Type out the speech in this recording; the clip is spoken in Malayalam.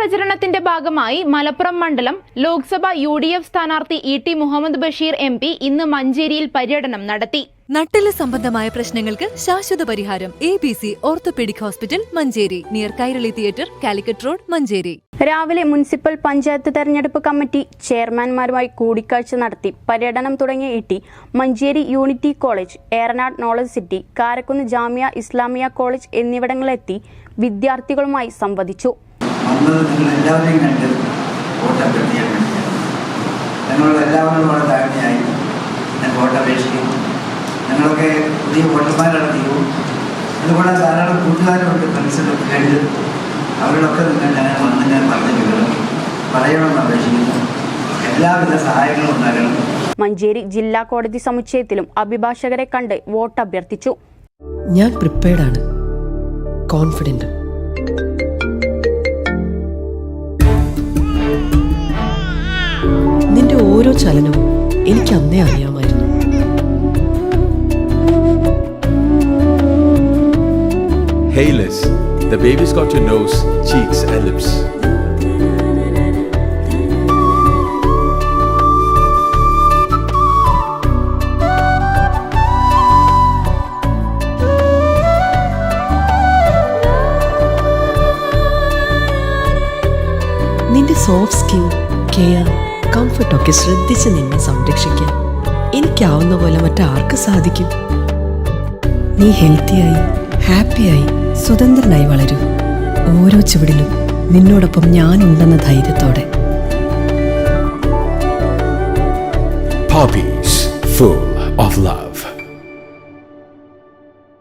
പ്രചരണത്തിന്റെ ഭാഗമായി മലപ്പുറം മണ്ഡലം ലോക്സഭ UDF സ്ഥാനാർത്ഥി E.T. മുഹമ്മദ് ബഷീർ MP ഇന്ന് മഞ്ചേരിയിൽ പര്യടനം നടത്തി. നട്ടെല്ല് സംബന്ധമായ പ്രശ്നങ്ങൾക്ക് ശാശ്വത പരിഹാരം ABC orthopaedic hospital Manjeri, near Kairali theatre, Calicut road, Manjeri. രാവിലെ മുനിസിപ്പൽ പഞ്ചായത്ത് തെരഞ്ഞെടുപ്പ് കമ്മിറ്റി ചെയർമാൻമാരുമായി കൂടിക്കാഴ്ച നടത്തി പര്യടനം തുടങ്ങിയ E.T. Manjeri unity college, Eranad knowledge city, Karakkunnu Jamia Islamia college എന്നിവിടങ്ങളിലെത്തി വിദ്യാർത്ഥികളുമായി സംവദിച്ചു. എല്ലാവരെയും കണ്ട് വോട്ടഭ്യർത്ഥിക്കാൻ വേണ്ടിയാണ്. ഞങ്ങളോട് എല്ലാവരും വളരെ ധാരണയായി ഞാൻ വോട്ടപേക്ഷിക്കുന്നു. ഞങ്ങളൊക്കെ പുതിയ വോട്ടർമാരാണ് തീരും. അതുപോലെ ധാരാളം കൂട്ടുകാരുണ്ട്, ഫ്രണ്ട്സിലൊക്കെ കണ്ട് അവരോടൊക്കെ നിങ്ങൾ ഞങ്ങൾ വന്ന് ഞാൻ പറഞ്ഞു പറയണമെന്ന് അപേക്ഷിക്കുന്നു. എല്ലാവിധ സഹായങ്ങളും ഉണ്ടാകണം. മഞ്ചേരി ജില്ലാ കോടതി സമുച്ചയത്തിലും അഭിഭാഷകരെ കണ്ട് വോട്ട് അഭ്യർത്ഥിച്ചു. ഞാൻ പ്രിപ്പയർഡാണ്, കോൺഫിഡന്റ്. നിന്റെ ഓരോ ചലനവും എനിക്ക് അന്നേ അറിയാമായിരുന്നു. Hey Liz, the baby's got your nose, cheeks and lips. നിന്റെ സോഫ്റ്റ് സ്കിൻ, കെയർ, കംഫർട്ടൊക്കെ ശ്രദ്ധിച്ച് നിന്നെ സംരക്ഷിക്കാൻ എനിക്കാവുന്ന പോലെ മറ്റാർക്ക് സാധിക്കും? നീ ഹെൽത്തിയായി, ഹാപ്പിയായി, സ്വതന്ത്രനായി വളരൂ. ഓരോ ചുവടിലും നിന്നോടൊപ്പം ഞാനുണ്ടെന്ന ധൈര്യത്തോടെ. Poppies, full of love.